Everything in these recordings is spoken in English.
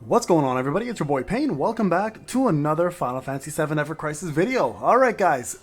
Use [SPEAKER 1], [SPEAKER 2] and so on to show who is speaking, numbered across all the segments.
[SPEAKER 1] What's going on, everybody? It's your boy Payne. Welcome back to another Final Fantasy VII Evercrisis video. Alright guys,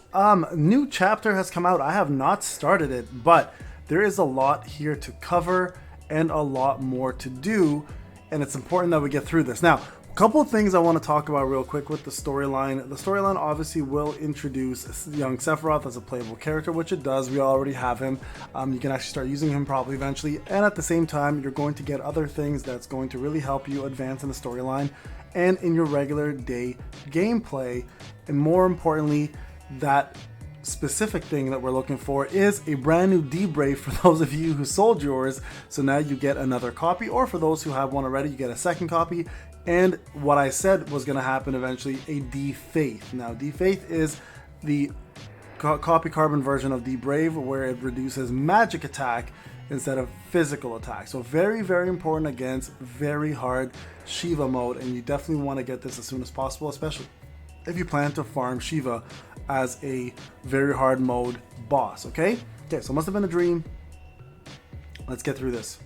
[SPEAKER 1] new chapter has come out. I have not started it, but there is a lot here to cover and a lot more to do, and it's important that we get through this. Now, a couple of things I want to talk about real quick with the storyline. The storyline obviously will introduce young Sephiroth as a playable character, which it does. We already have him. You can actually start using him probably eventually, and at the same time you're going to get other things that's going to really help you advance in the storyline and in your regular day gameplay. And more importantly, that specific thing that we're looking for is a brand new Debrave for those of you who sold yours. So now you get another copy, or for those who have one already, you get a second copy. And what I said was going to happen eventually, a Defaith. Now, Defaith is the copy carbon version of Debrave, where it reduces magic attack instead of physical attack. So very, very important against very hard Shiva mode, and you definitely want to get this as soon as possible, especially if you plan to farm Shiva as a very hard mode boss. Okay, so it must have been a dream. Let's get through this.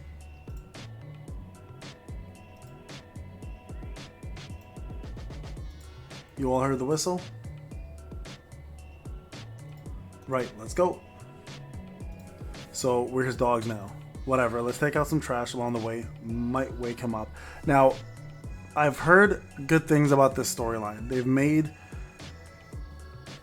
[SPEAKER 1] You all heard the whistle? Right, let's go. So we're his dogs now. Whatever, let's take out some trash along the way. Might wake him up. Now, I've heard good things about this storyline. They've made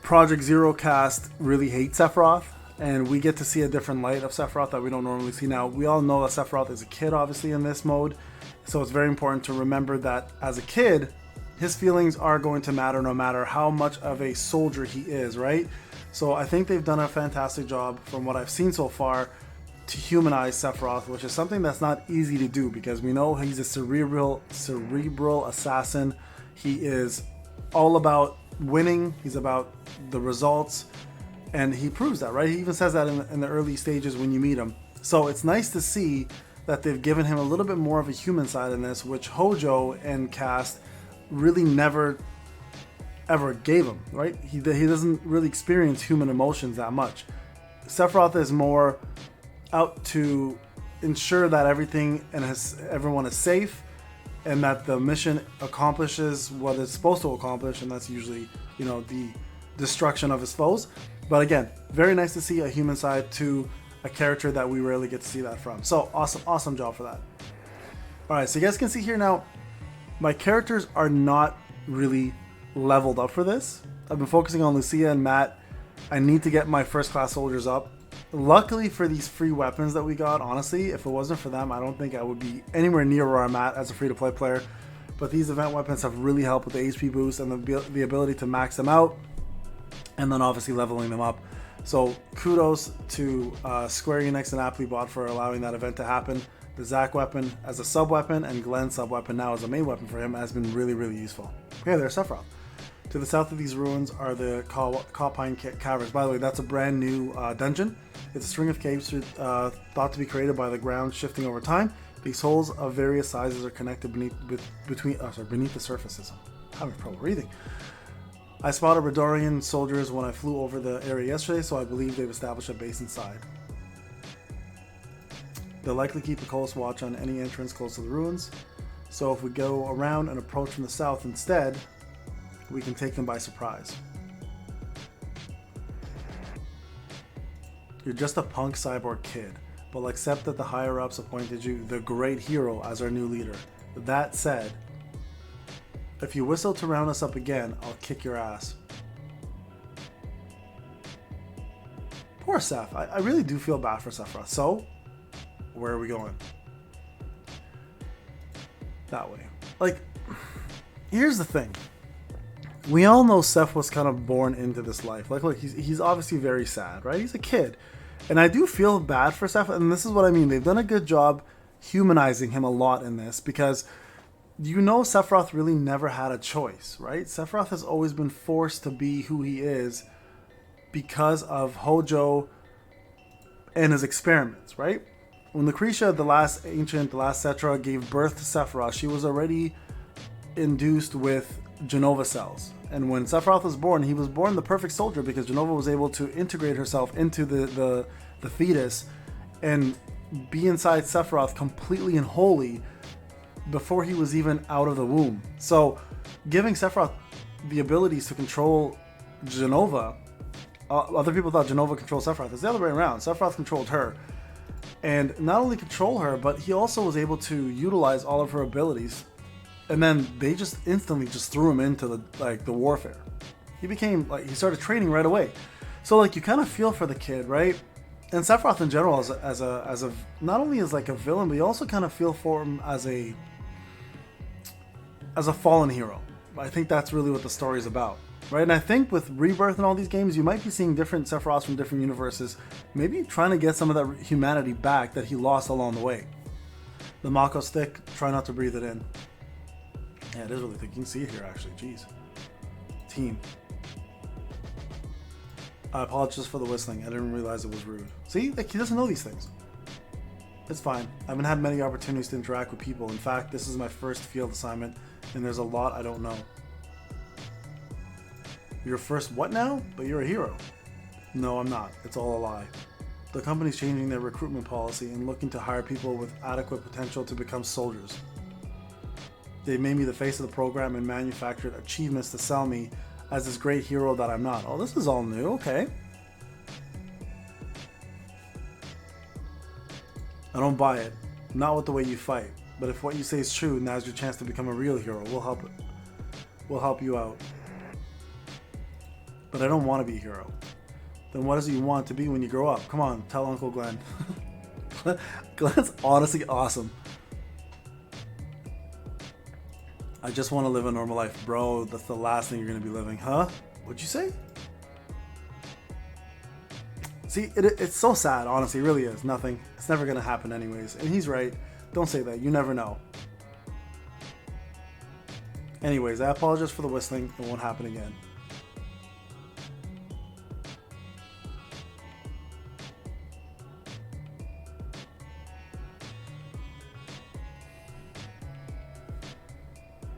[SPEAKER 1] Project Zero cast really hate Sephiroth, and we get to see a different light of Sephiroth that we don't normally see. Now, we all know that Sephiroth is a kid, obviously, in this mode, so it's very important to remember that as a kid, his feelings are going to matter no matter how much of a soldier he is, right? So I think they've done a fantastic job from what I've seen so far to humanize Sephiroth, which is something that's not easy to do because we know he's a cerebral assassin. He is all about winning. He's about the results, and he proves that, right? He even says that in the early stages when you meet him. So it's nice to see that they've given him a little bit more of a human side in this, which Hojo and cast really never ever gave him, right? He doesn't really experience human emotions that much. Sephiroth is more out to ensure that everything and everyone is safe, and that the mission accomplishes what it's supposed to accomplish, and that's usually, you know, the destruction of his foes. But again, very nice to see a human side to a character that we rarely get to see that from. So awesome job for that. All right, so you guys can see here now, my characters are not really leveled up for this. I've been focusing on Lucia and Matt. I need to get my first class soldiers up. Luckily for these free weapons that we got, honestly, if it wasn't for them, I don't think I would be anywhere near where I'm at as a free-to-play player. But these event weapons have really helped with the HP boost and the ability to max them out, and then obviously leveling them up. So kudos to Square Enix and Applebot for allowing that event to happen. The Zack weapon as a sub-weapon and Glenn's sub-weapon now as a main weapon for him has been really, really useful. Okay, there's Sephiroth. To the south of these ruins are the Chp.5 caverns. By the way, that's a brand new dungeon. It's a string of caves thought to be created by the ground shifting over time. These holes of various sizes are connected beneath the surfaces. I'm having trouble breathing. I spotted Redorian soldiers when I flew over the area yesterday, so I believe they've established a base inside. They'll likely keep a close watch on any entrance close to the ruins, so if we go around and approach from the south instead, we can take them by surprise. You're just a punk cyborg kid, but accept that the higher-ups appointed you the great hero as our new leader. That said, if you whistle to round us up again, I'll kick your ass. Poor Seph. I really do feel bad for Sephiroth. So, where are we going? That way. Like, here's the thing. We all know Seph was kind of born into this life. Like, look, he's obviously very sad, right? He's a kid. And I do feel bad for Seph, and this is what I mean. They've done a good job humanizing him a lot in this, because you know Sephiroth really never had a choice, right? Sephiroth has always been forced to be who he is because of Hojo and his experiments, right? When Lucretia, the last Cetra, gave birth to Sephiroth, she was already induced with Genova cells. And when Sephiroth was born, he was born the perfect soldier because Genova was able to integrate herself into the fetus and be inside Sephiroth completely and wholly before he was even out of the womb. So giving Sephiroth the abilities to control Jenova, other people thought Jenova controlled Sephiroth. It's the other way around. Sephiroth controlled her. And not only control her, but he also was able to utilize all of her abilities. And then they just instantly just threw him into the warfare. He became he started training right away. So you kind of feel for the kid, right? And Sephiroth in general as a not only as a villain, but you also kind of feel for him as a fallen hero. I think that's really what the story is about, right? And I think with Rebirth and all these games, you might be seeing different Sephiroths from different universes, maybe trying to get some of that humanity back that he lost along the way. The Mako stick, try not to breathe it in. Yeah, it is really thick. You can see it here, actually. Jeez. Team. I apologize for the whistling. I didn't realize it was rude. See? He doesn't know these things. It's fine. I haven't had many opportunities to interact with people. In fact, this is my first field assignment, and there's a lot I don't know. Your first what now? But you're a hero. No, I'm not. It's all a lie. The company's changing their recruitment policy and looking to hire people with adequate potential to become soldiers. They made me the face of the program and manufactured achievements to sell me as this great hero that I'm not. Oh, this is all new. Okay. I don't buy it. Not with the way you fight. But if what you say is true, now's your chance to become a real hero. We'll help you out. But I don't want to be a hero. Then what is it you want to be when you grow up? Come on, tell Uncle Glenn. Glenn's honestly awesome. I just want to live a normal life. Bro, that's the last thing you're going to be living. Huh? What'd you say? See, it's so sad, honestly. It really is. Nothing. It's never going to happen anyways. And he's right. Don't say that. You never know. Anyways, I apologize for the whistling. It won't happen again.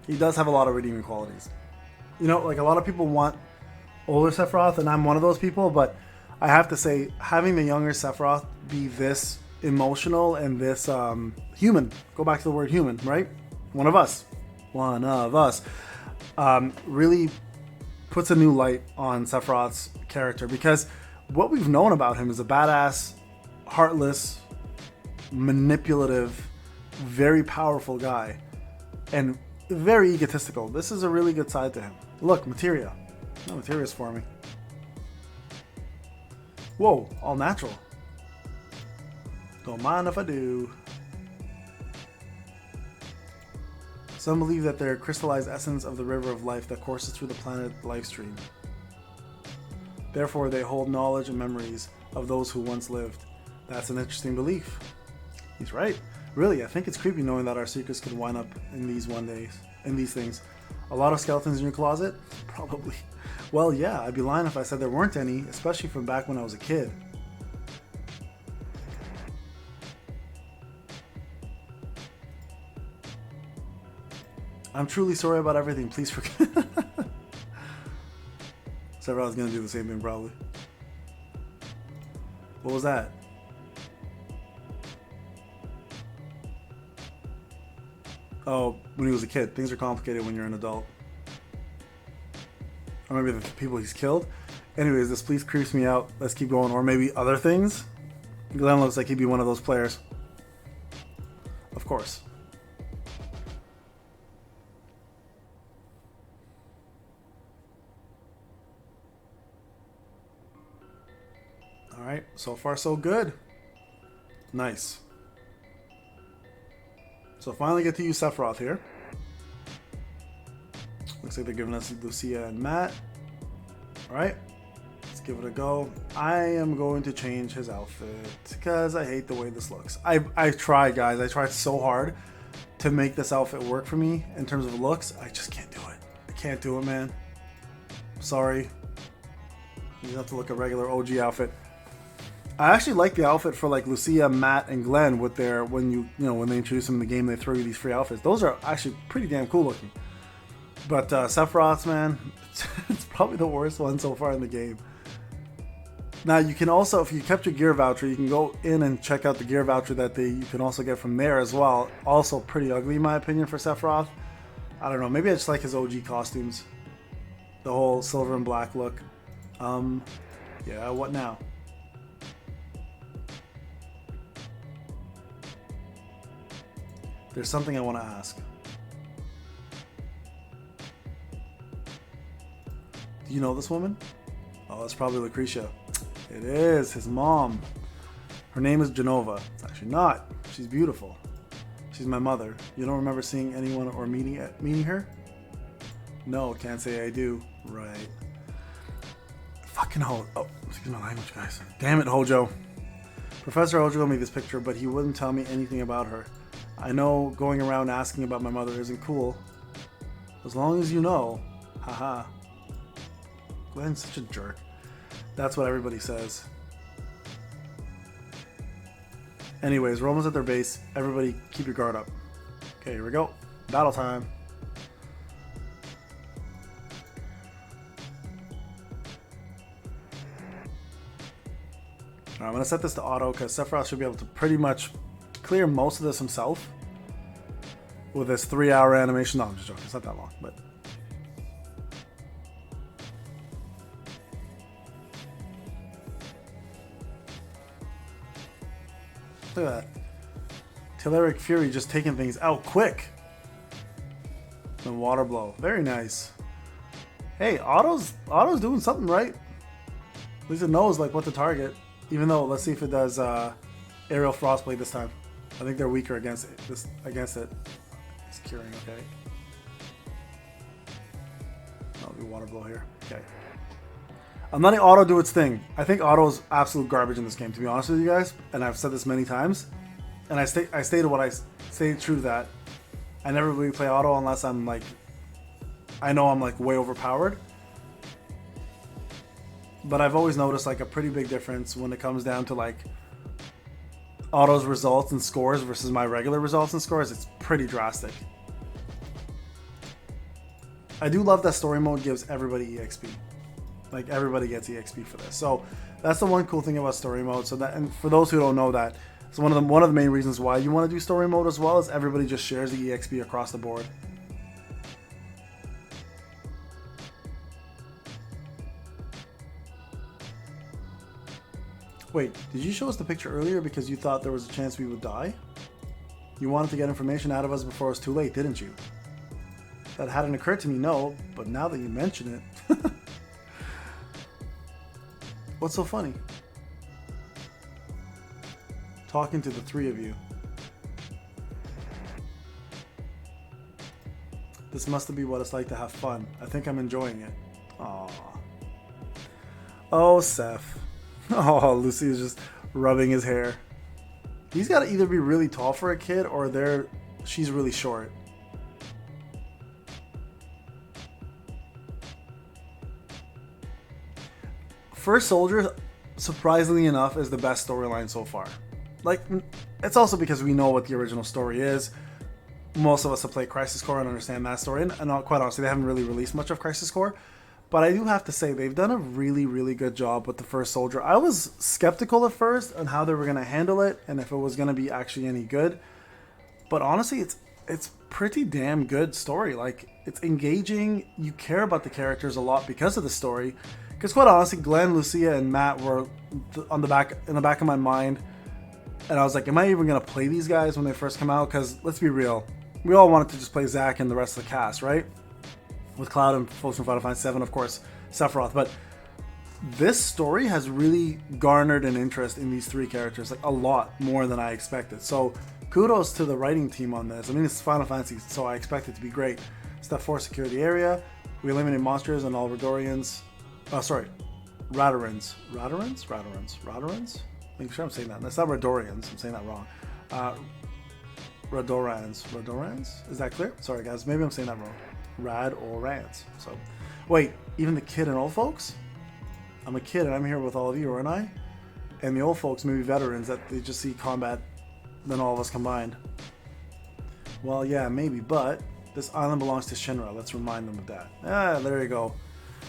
[SPEAKER 1] He does have a lot of redeeming qualities. You know, a lot of people want older Sephiroth, and I'm one of those people, but I have to say, having the younger Sephiroth be this emotional and this human, go back to the word human, right? One of us, really puts a new light on Sephiroth's character, because what we've known about him is a badass, heartless, manipulative, very powerful guy, and very egotistical. This is a really good side to him. Look, Materia. No, Materia's forming. Whoa, all natural. Don't mind if I do. Some believe that they're crystallized essence of the river of life that courses through the planet Lifestream. Therefore, they hold knowledge and memories of those who once lived. That's an interesting belief. He's right. Really, I think it's creepy knowing that our secrets could wind up in these things. A lot of skeletons in your closet? Probably. Well, yeah, I'd be lying if I said there weren't any, especially from back when I was a kid. I'm truly sorry about everything. Please forgive. Sephiroth's gonna do the same thing, probably. What was that? Oh, when he was a kid. Things are complicated when you're an adult. Or maybe the people he's killed. Anyways, this police creeps me out. Let's keep going. Or maybe other things. Glenn looks like he'd be one of those players. Of course. Alright, so far so good. Nice. So finally get to use Sephiroth here. Looks like they're giving us Lucia and Matt. Alright, let's give it a go. I am going to change his outfit because I hate the way this looks. I tried, guys. I tried so hard to make this outfit work for me in terms of looks. I just can't do it. I can't do it, man. Sorry. You have to look a regular OG outfit. I actually like the outfit for Lucia, Matt, and Glenn with their when they introduce them in the game, they throw you these free outfits. Those are actually pretty damn cool looking. But Sephiroth's, man, it's probably the worst one so far in the game. Now you can also, if you kept your gear voucher, you can go in and check out the gear voucher that you can also get from there as well. Also pretty ugly in my opinion for Sephiroth. I don't know, maybe I just like his OG costumes. The whole silver and black look. Yeah, what now? There's something I want to ask. Do you know this woman? Oh, it's probably Lucretia. It is, his mom. Her name is Genova. It's actually not. She's beautiful. She's my mother. You don't remember seeing anyone or meeting her? No, can't say I do. Right. Fucking Hojo. Oh, excuse my language, guys. Damn it, Hojo. Professor Hojo gave me this picture, but he wouldn't tell me anything about her. I know going around asking about my mother isn't cool. As long as you know. Haha. Glenn's such a jerk. That's what everybody says. Anyways, we're almost at their base. Everybody keep your guard up. Okay, here we go. Battle time. Alright, I'm going to set this to auto because Sephiroth should be able to pretty much clear most of this himself with this 3-hour animation. No, I'm just joking. It's not that long, but... Look at that. Telluric Fury just taking things out quick. The water blow. Very nice. Hey, Auto's doing something right. At least it knows like what to target. Even though, let's see if it does aerial frostblade this time. I think they're weaker against it. It's curing, okay. I'll do water blow here. Okay. I'm letting Auto do its thing. I think Auto's absolute garbage in this game, to be honest with you guys. And I've said this many times. And I stated what I stayed true to that. I never really play Auto unless I'm like, I know I'm like way overpowered. But I've always noticed like a pretty big difference when it comes down to like Auto's results and scores versus my regular results and scores. It's pretty drastic. I do love that story mode gives everybody EXP. Like everybody gets EXP for this. So that's the one cool thing about story mode. So that, and for those who don't know that, it's one of the main reasons why you want to do story mode as well, is everybody just shares the EXP across the board. Wait, did you show us the picture earlier because you thought there was a chance we would die? You wanted to get information out of us before it was too late, didn't you? That hadn't occurred to me, no, but now that you mention it... What's so funny? Talking to the three of you. This must be what it's like to have fun. I think I'm enjoying it. Aww. Oh, Seph. Oh, Lucy is just rubbing his hair. He's got to either be really tall for a kid or she's really short. First Soldier, surprisingly enough, is the best storyline so far. Like, it's also because we know what the original story is. Most of us have played Crisis Core and understand that story. And quite honestly, they haven't really released much of Crisis Core. But I do have to say, they've done a really, really good job with the First Soldier. I was skeptical at first on how they were going to handle it and if it was going to be actually any good. But honestly, it's pretty damn good story. Like, it's engaging. You care about the characters a lot because of the story. Because quite honestly, Glenn, Lucia, and Matt were in the back of my mind. And I was like, am I even going to play these guys when they first come out? Because let's be real. We all wanted to just play Zack and the rest of the cast, right? With Cloud and folks from Final Fantasy 7, of course, Sephiroth. But this story has really garnered an interest in these three characters, like a lot more than I expected. So kudos to the writing team on this. I mean, it's Final Fantasy, so I expect it to be great. Step 4, secure the area. We eliminate monsters and all Radorians. Oh, sorry. Radarans. Make sure I'm saying that. That's not Radorians. I'm saying that wrong. Radorans? Is that clear? Sorry, guys. Maybe I'm saying that wrong. Radorans. So, wait. Even the kid and old folks? I'm a kid and I'm here with all of you, aren't I? And the old folks may be veterans that they just see combat than all of us combined. Well, yeah, maybe, but this island belongs to Shinra. Let's remind them of that. Ah, there you go.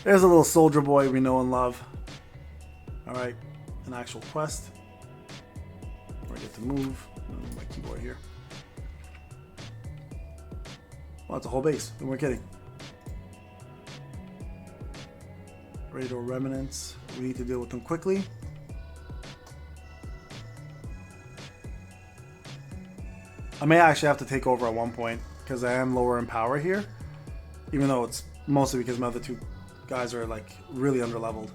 [SPEAKER 1] There's a little soldier boy we know and love. Alright, an actual quest. Where I get to move. Move my keyboard here. Well, it's a whole base. And we're kidding. Radar remnants. We need to deal with them quickly. I may actually have to take over at one point because I am lower in power here, even though it's mostly because my other two guys are like really underleveled.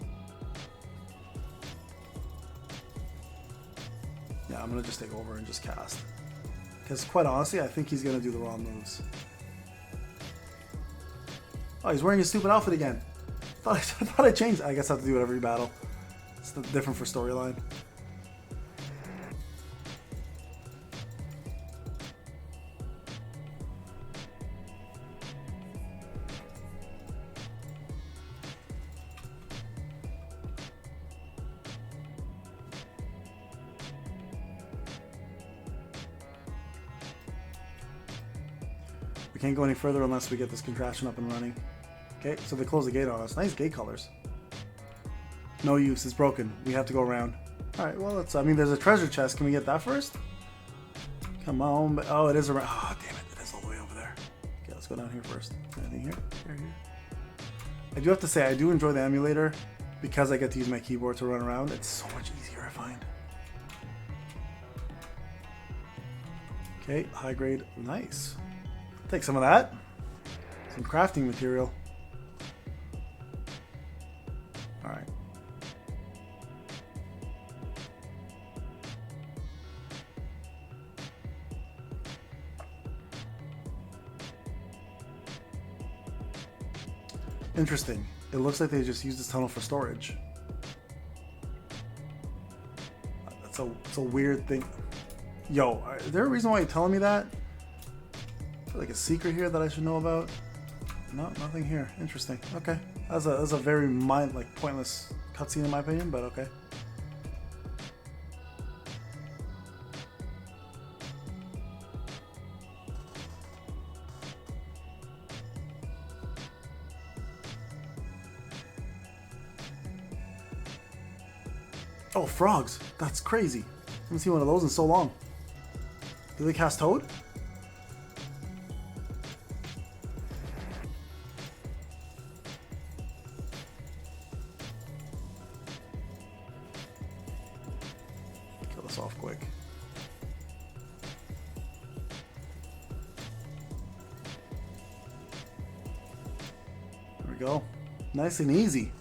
[SPEAKER 1] Yeah, I'm gonna just take over and just cast because quite honestly I think he's gonna do the wrong moves. Oh, he's wearing his stupid outfit again. I thought I changed. I guess I have to do it every battle. It's different for storyline. We can't go any further unless we get this contraption up and running. Okay, so they close the gate on us. Nice gate colors. No use, it's broken. We have to go around. Alright, well, let's, I mean, there's a treasure chest. Can we get that first? Come on. Oh, it is around. Oh, damn it. It is all the way over there. Okay, let's go down here first. Anything here? Here. I do have to say, I do enjoy the emulator because I get to use my keyboard to run around. It's so much easier, I find. Okay, high grade. Nice. Take some of that. Some crafting material. Alright. Interesting. It looks like they just used this tunnel for storage. It's a weird thing. Yo, is there a reason why you're telling me that? Like a secret here that I should know about? No, nothing here. Interesting. Okay, that's a very pointless cutscene in my opinion, but okay. Oh, frogs! That's crazy. I haven't seen one of those in so long. Do they cast Toad? Off quick. There we go. Nice and easy.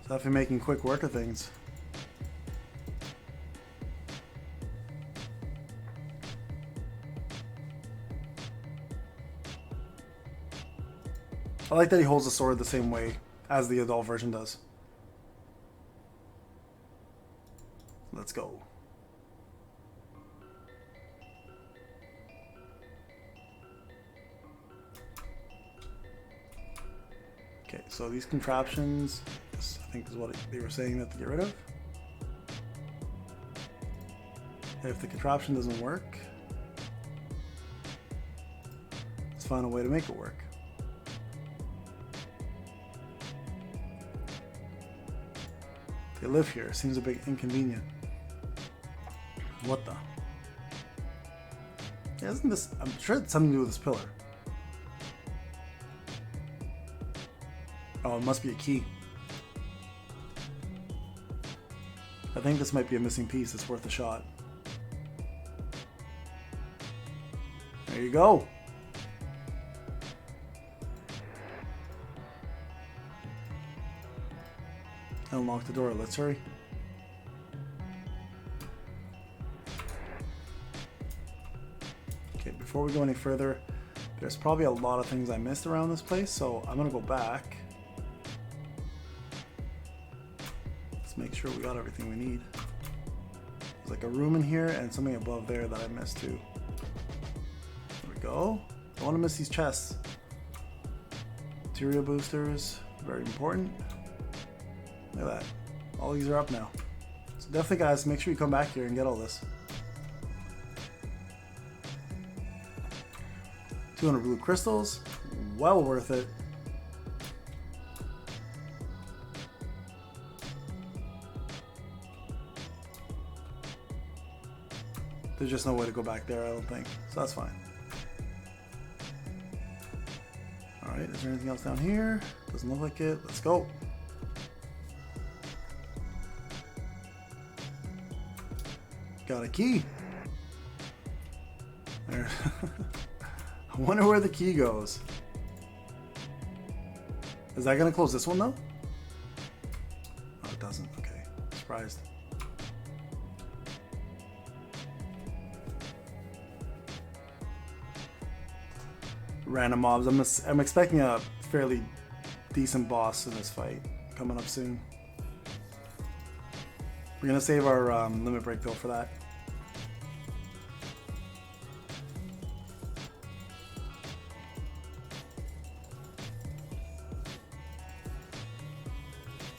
[SPEAKER 1] Definitely making quick work of things. I like that he holds the sword the same way as the adult version does. Let's go. Okay, so these contraptions, this I think is what they were saying that to get rid of. If the contraption doesn't work, let's find a way to make it work. They live here. Seems a bit inconvenient. What the? Yeah, isn't this... I'm sure it's something to do with this pillar. Oh, it must be a key. I think this might be a missing piece. It's worth a shot. There you go. Unlock the door. Let's hurry. Okay, before we go any further, there's probably a lot of things I missed around this place, so I'm gonna go back. Let's make sure we got everything we need. There's like a room in here and something above there that I missed too. There we go. Don't want to miss these chests. Materia boosters, very important. Look at that. All these are up now. So definitely guys, make sure you come back here and get all this. 200 blue crystals. Well worth it. There's just no way to go back there, I don't think. So that's fine. Alright, is there anything else down here? Doesn't look like it. Let's go. Got a key. There. I wonder where the key goes. Is that gonna close this one though? Oh, it doesn't. Okay. Surprised. Random mobs. I'm expecting a fairly decent boss in this fight coming up soon. We're gonna save our limit break though for that.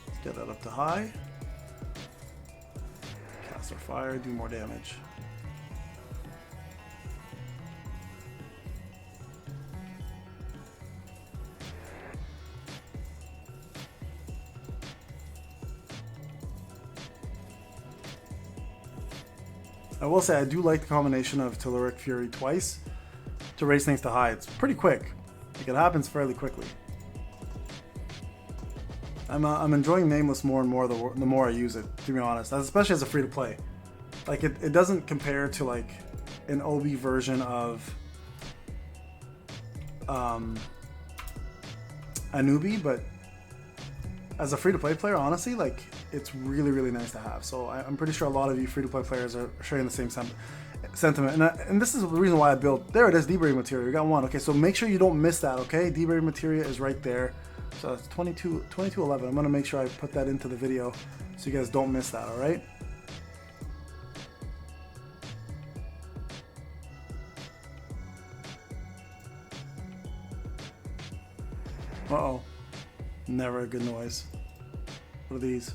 [SPEAKER 1] Let's get that up to high. Cast our fire, do more damage. I will say I do like the combination of Telluric Fury twice to raise things to high. It's pretty quick. Like, it happens fairly quickly. I'm enjoying Nameless more and more the more I use it, to be honest, especially as a free-to-play. Like, it doesn't compare to like an OB version of a newbie, but as a free-to-play player, honestly, like, it's really, really nice to have. So I'm pretty sure a lot of you free-to-play players are sharing the same sentiment. And this is the reason why I built... There it is, Debrave Materia. We got one. Okay, so make sure you don't miss that, okay? Debrave Materia is right there. So it's 2211. I'm going to make sure I put that into the video so you guys don't miss that, all right? Uh-oh. Never a good noise. What are these?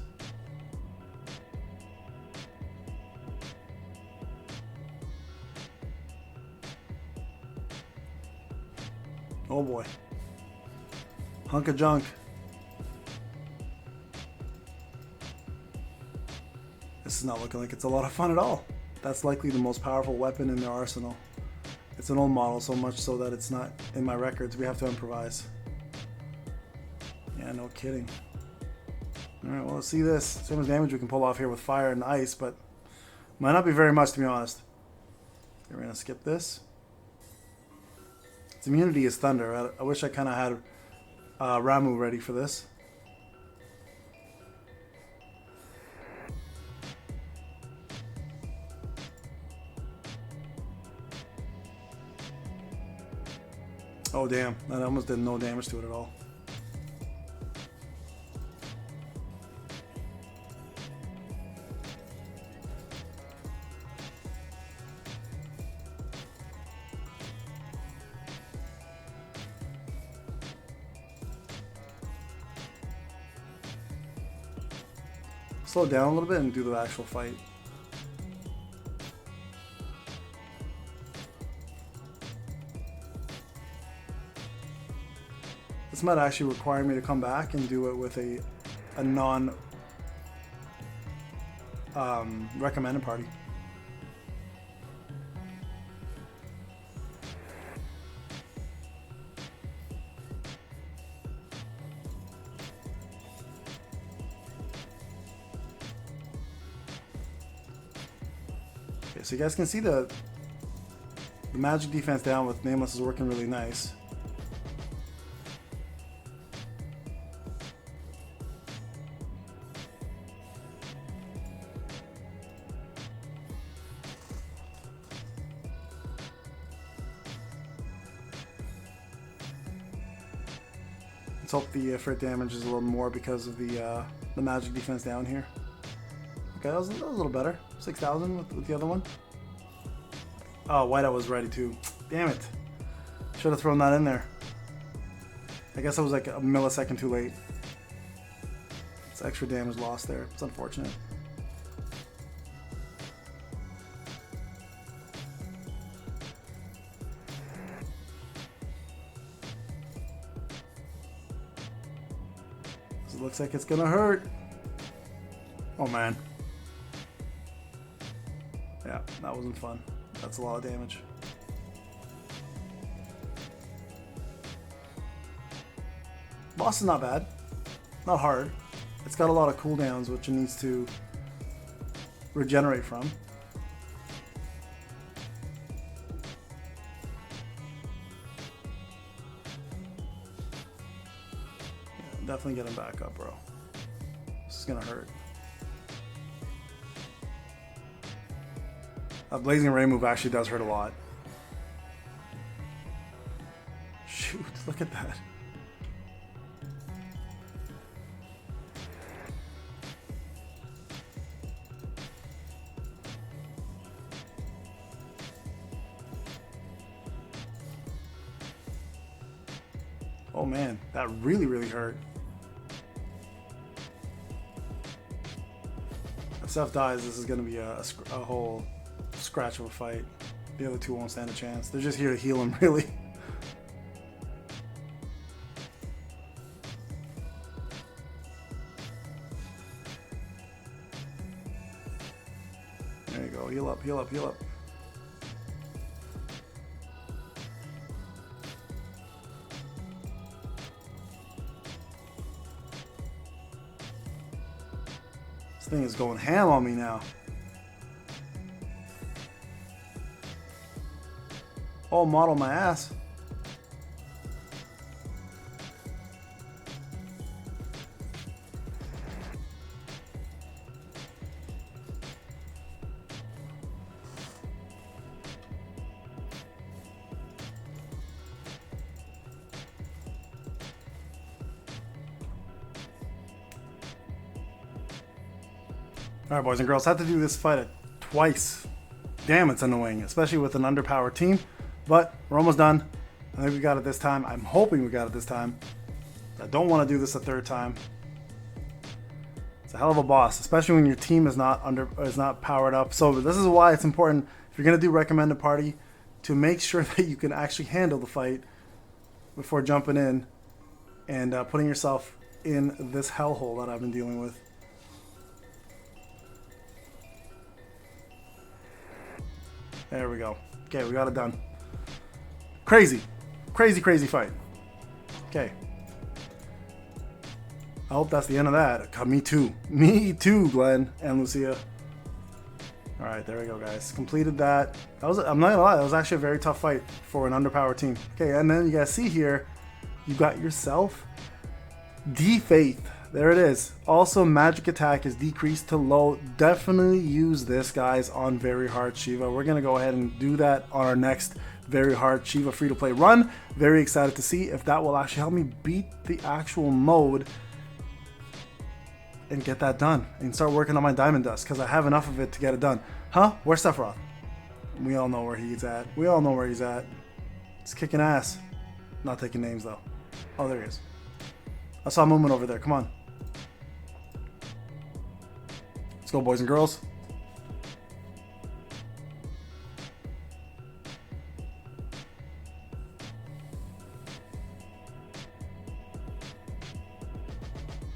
[SPEAKER 1] Oh boy. Hunk of junk. This is not looking like it's a lot of fun at all. That's likely the most powerful weapon in their arsenal. It's an old model, so much so that it's not in my records. We have to improvise. Yeah, no kidding. Alright, well, let's see this. So much damage we can pull off here with fire and ice, but might not be very much, to be honest. Okay, we're going to skip this. Its immunity is thunder. I wish I kind of had Ramu ready for this. Oh damn, that almost did no damage to it at all. Slow down a little bit and do the actual fight. This might actually require me to come back and do it with a non recommended party. Okay, so you guys can see the magic defense down with Nameless is working really nice. Let's hope the Ifrit damage is a little more because of the magic defense down here. Okay, that was a little better. 6,000 with the other one. Oh, Whiteout was ready too. Damn it. Should have thrown that in there. I guess I was like a millisecond too late. It's extra damage lost there. It's unfortunate. It looks like it's gonna hurt. Oh man. Yeah, that wasn't fun. That's a lot of damage. Boss is not bad. Not hard. It's got a lot of cooldowns which it needs to regenerate from. Yeah, definitely get him back up, bro. This is gonna hurt. A Blazing Ray move actually does hurt a lot. Shoot, look at that. Oh man, that really, really hurt. If Seph dies, this is going to be a whole scratch of a fight. The other two won't stand a chance. They're just here to heal him, really. There you go. Heal up, heal up, heal up. This thing is going ham on me now. Oh, model my ass. Alright, boys and girls, I had to do this fight twice. Damn, it's annoying, especially with an underpowered team. But we're almost done. I think we got it this time. I'm hoping we got it this time. I don't want to do this a third time. It's a hell of a boss, especially when your team is not powered up. So this is why it's important, if you're going to do recommended party, to make sure that you can actually handle the fight before jumping in and putting yourself in this hellhole that I've been dealing with. There we go. Okay, we got it done. Crazy. Crazy, crazy fight. Okay. I hope that's the end of that. God, me too. Me too, Glenn and Lucia. Alright, there we go, guys. Completed that. I'm not gonna lie, that was actually a very tough fight for an underpowered team. Okay, and then you guys see here, you got yourself Defaith. There it is. Also, magic attack is decreased to low. Definitely use this, guys, on very hard Shiva. We're going to go ahead and do that on our next very hard Shiva free-to-play run. Very excited to see if that will actually help me beat the actual mode and get that done. And start working on my diamond dust, because I have enough of it to get it done. Huh? Where's Sephiroth? We all know where he's at. We all know where he's at. He's kicking ass. Not taking names, though. Oh, there he is. I saw movement over there. Come on. Let's go, boys and girls.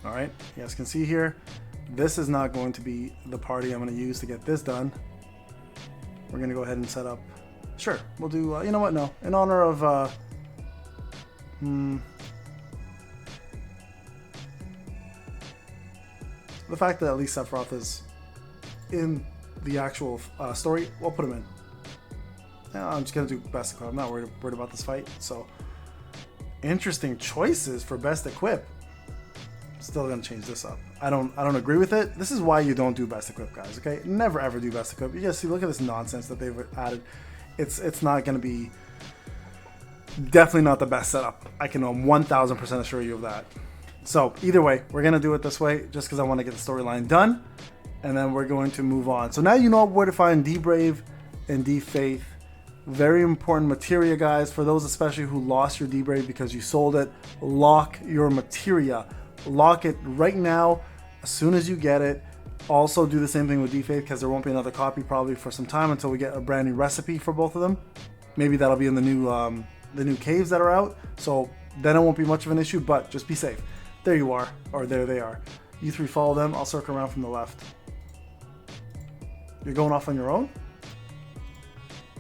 [SPEAKER 1] All right, you guys can see here, this is not going to be the party I'm going to use to get this done. We're going to go ahead and set up. Sure, we'll do, you know what, no. In honor of, the fact that at least Sephiroth is in the actual story, we'll put him in. Yeah, I'm just going to do best equip. I'm not worried about this fight. So, interesting choices for best equip. Still going to change this up. I don't agree with it. This is why you don't do best equip, guys, okay? Never ever do best equip. You guys see, look at this nonsense that they've added. It's not going to be, definitely not the best setup. I can 1000% assure you of that. So either way, we're going to do it this way just because I want to get the storyline done, and then we're going to move on. So now you know where to find Debrave and Defaith. Very important materia, guys. For those especially who lost your Debrave because you sold it, lock your materia. Lock it right now as soon as you get it. Also do the same thing with Defaith, because there won't be another copy probably for some time until we get a brand new recipe for both of them. Maybe that'll be in the new caves that are out. So then it won't be much of an issue, but just be safe. There you are, or there they are. You three follow them. I'll circle around from the left. You're going off on your own?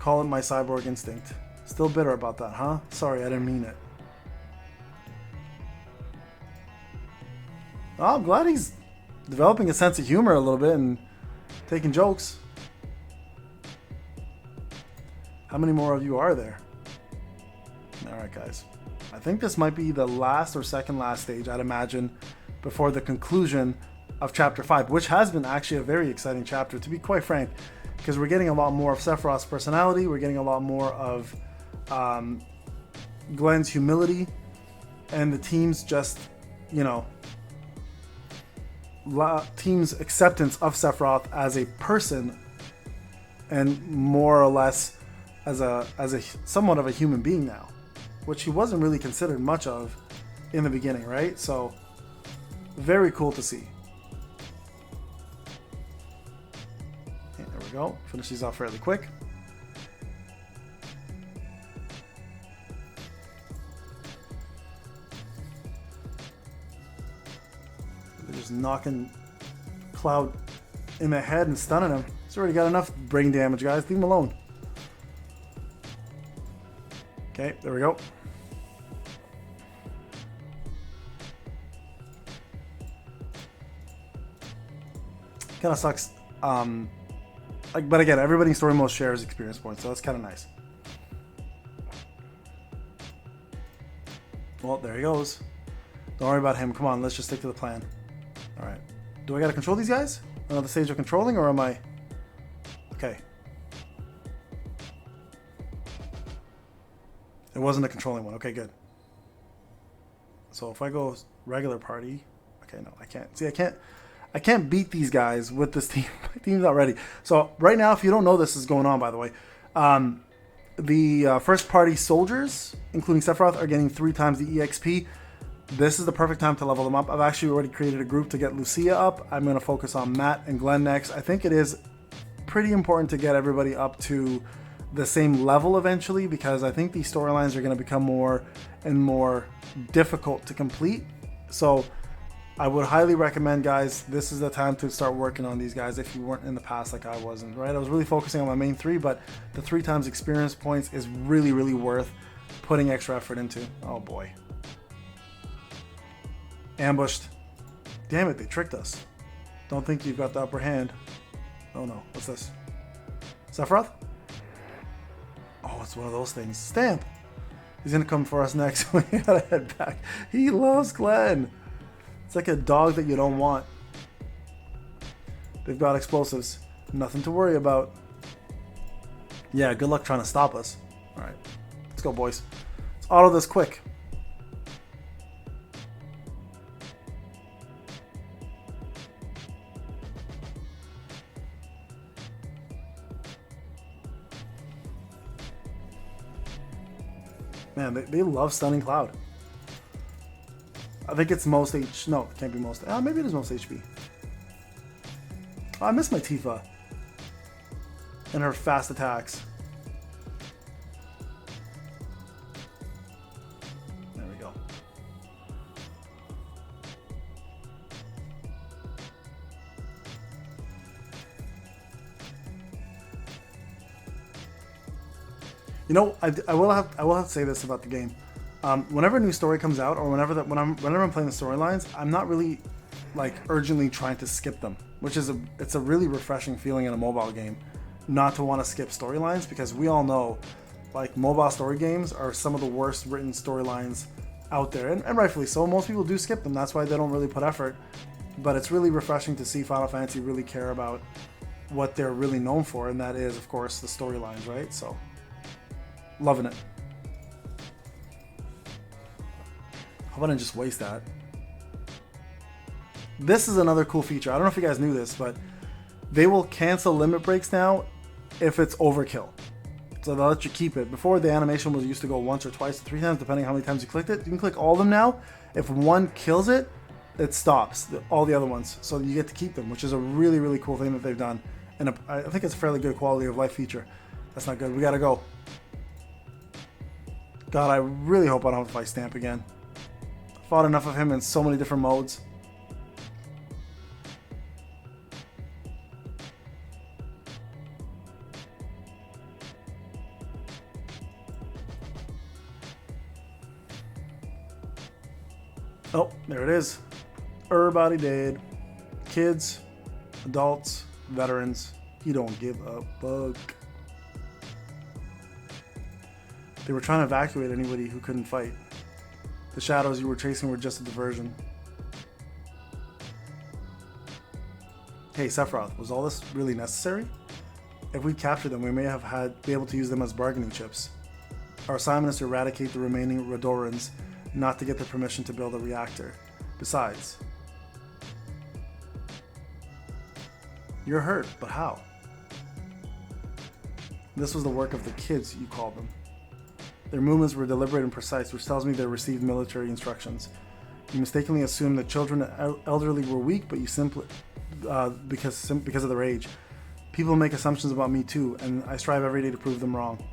[SPEAKER 1] Call it my cyborg instinct. Still bitter about that, huh? Sorry, I didn't mean it. Oh, I'm glad he's developing a sense of humor a little bit and taking jokes. How many more of you are there? Alright, guys. I think this might be the last or second last stage, I'd imagine, before the conclusion of Chapter 5, which has been actually a very exciting chapter, to be quite frank, because we're getting a lot more of Sephiroth's personality, we're getting a lot more of Glenn's humility, and the team's just, you know, team's acceptance of Sephiroth as a person and more or less as a somewhat of a human being now, which he wasn't really considered much of in the beginning, right? So very cool to see. Okay, there we go. Finish these off fairly quick. Just knocking Cloud in the head and stunning him. He's already got enough brain damage, guys. Leave him alone. Okay, there we go. Kind of sucks. But again, everybody in story mode shares experience points, so that's kind of nice. Well, there he goes. Don't worry about him. Come on, let's just stick to the plan. Alright. Do I gotta control these guys? Another stage of controlling, or am I... Okay. It wasn't a controlling one. Okay, good. So if I go regular party... Okay, no, I can't. See, I can't beat these guys with this team. My team's not ready. So right now, if you don't know this is going on, by the way, the first party soldiers, including Sephiroth, are getting 3 times the EXP. This is the perfect time to level them up. I've actually already created a group to get Lucia up. I'm going to focus on Matt and Glenn next. I think it is pretty important to get everybody up to the same level eventually, because I think these storylines are going to become more and more difficult to complete. So I would highly recommend, guys, this is the time to start working on these guys if you weren't in the past like I wasn't, right? I was really focusing on my main 3, but the 3 times experience points is really, really worth putting extra effort into. Oh boy. Ambushed. Damn it, they tricked us. Don't think you've got the upper hand. Oh no, what's this? Sephiroth? Oh, it's one of those things. Stamp! He's gonna come for us next. We gotta head back. He loves Glenn. It's like a dog that you don't want. They've got explosives. Nothing to worry about. Yeah, good luck trying to stop us. Alright, let's go, boys. Let's auto this quick. Man, they love stunning Cloud. I think it's most H... No, it can't be most... maybe it is most HP. Oh, I miss my Tifa. And her fast attacks. There we go. You know, I will have to say this about the game. Whenever a new story comes out, or whenever I'm playing the storylines, I'm not really like urgently trying to skip them, which is it's a really refreshing feeling in a mobile game, not to want to skip storylines, because we all know, like, mobile story games are some of the worst written storylines out there, and rightfully so. Most people do skip them. That's why they don't really put effort. But it's really refreshing to see Final Fantasy really care about what they're really known for, and that is, of course, the storylines, right? So, loving it. How about I just waste that? This is another cool feature. I don't know if you guys knew this, but they will cancel limit breaks now if it's overkill. So they'll let you keep it. Before, the animation was used to go once or twice or 3 times, depending on how many times you clicked it. You can click all of them now. If one kills it, it stops all the other ones. So you get to keep them, which is a really, really cool thing that they've done. And I think it's a fairly good quality of life feature. That's not good. We gotta go. God, I really hope I don't have to fight Stamp again. Fought enough of him in so many different modes. Oh, there it is. Everybody dead. Kids, adults, veterans. He don't give a fuck. They were trying to evacuate anybody who couldn't fight. The shadows you were chasing were just a diversion. Hey, Sephiroth, was all this really necessary? If we captured them, we may have be able to use them as bargaining chips. Our assignment is to eradicate the remaining Redorans, not to get their permission to build a reactor. Besides, you're hurt, but how? This was the work of the kids, you called them. Their movements were deliberate and precise, which tells me they received military instructions. You mistakenly assumed that children and elderly were weak, but you simply, because of their age. People make assumptions about me too, and I strive every day to prove them wrong.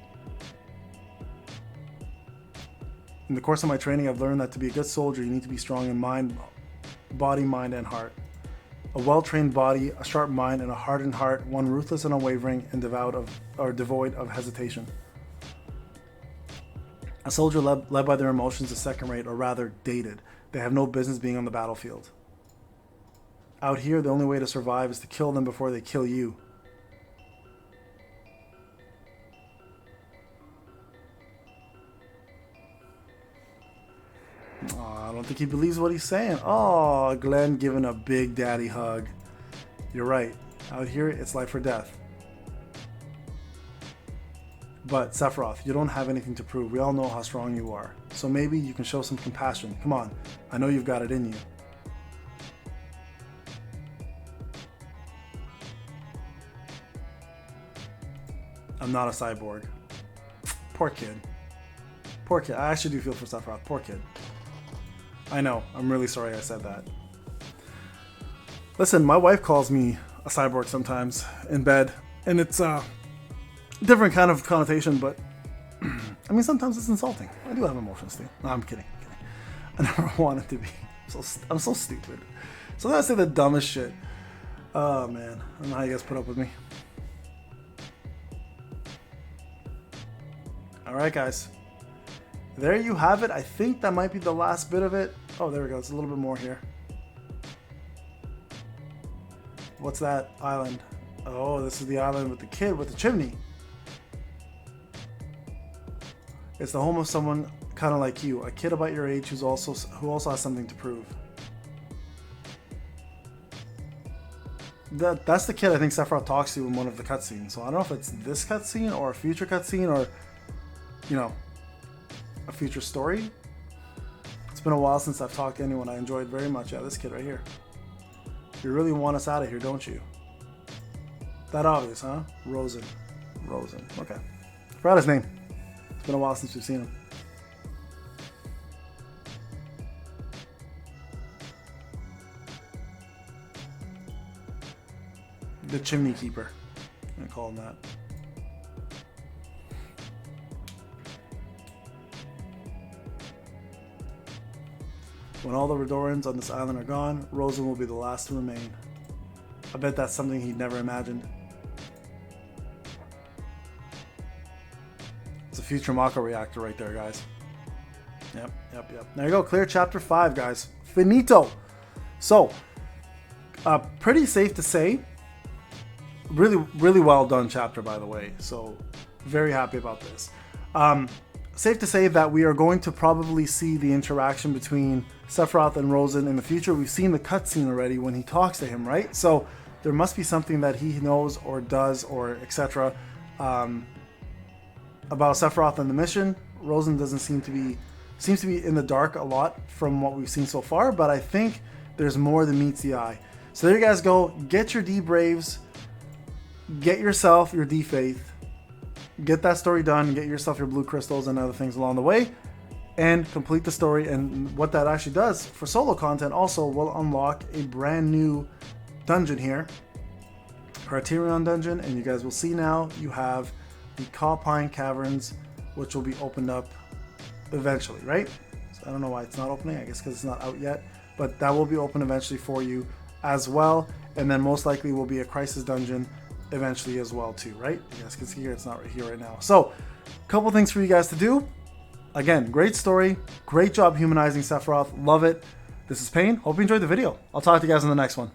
[SPEAKER 1] In the course of my training, I've learned that to be a good soldier, you need to be strong in body, mind, and heart. A well-trained body, a sharp mind, and a hardened heart, one ruthless and unwavering, and devoid of hesitation. A soldier led by their emotions is second-rate, or rather, dated. They have no business being on the battlefield. Out here, the only way to survive is to kill them before they kill you. I don't think he believes what he's saying. Oh, Glenn giving a big daddy hug. You're right. Out here, it's life or death. But Sephiroth, you don't have anything to prove. We all know how strong you are. So maybe you can show some compassion. Come on. I know you've got it in you. I'm not a cyborg. Poor kid. Poor kid. I actually do feel for Sephiroth. Poor kid. I know. I'm really sorry I said that. Listen, my wife calls me a cyborg sometimes in bed. And it's a different kind of connotation, but I mean, sometimes it's insulting. I do have emotions too. No, I'm kidding. I never wanted to be. I'm so stupid. So then I say the dumbest shit. Oh, man. I don't know how you guys put up with me. Alright, guys. There you have it. I think that might be the last bit of it. Oh, there we go. It's a little bit more here. What's that island? Oh, this is the island with the kid with the chimney. It's the home of someone kind of like you, a kid about your age who also has something to prove. That's the kid I think Sephiroth talks to in one of the cutscenes. So I don't know if it's this cutscene or a future cutscene or, you know, a future story. It's been a while since I've talked to anyone I enjoyed very much. Yeah, this kid right here. You really want us out of here, don't you? That obvious, huh? Rosen. Okay. Forgot his name. It's been a while since we've seen him. The Chimney Keeper. I'm gonna call him that. When all the Redorans on this island are gone, Rosen will be the last to remain. I bet that's something he'd never imagined. It's a future Mako reactor right there, guys. Yep. There you go. Clear chapter 5, guys. Finito. So, pretty safe to say. Really well done chapter, by the way. So, very happy about this. Safe to say that we are going to probably see the interaction between Sephiroth and Rosen in the future. We've seen the cutscene already when he talks to him, right? So there must be something that he knows or does or etc. About Sephiroth and the mission. Rosen seems to be in the dark a lot from what we've seen so far, but I think there's more than meets the eye. So there you guys go. Get your D-Braves. Get yourself your Defaith. Get that story done, get yourself your blue crystals and other things along the way, and complete the story. And what that actually does for solo content also will unlock a brand new dungeon here, Criterion dungeon, and you guys will see now you have the Chp.5 caverns, which will be opened up eventually, right? So I don't know why it's not opening, I guess because it's not out yet, but that will be open eventually for you as well, and then most likely will be a Crisis dungeon eventually as well too, right? You guys can see here, it's not right here right now. So, a couple things for you guys to do. Again, great story, great job humanizing Sephiroth, love it. This is Payne. Hope you enjoyed the video. I'll talk to you guys in the next one.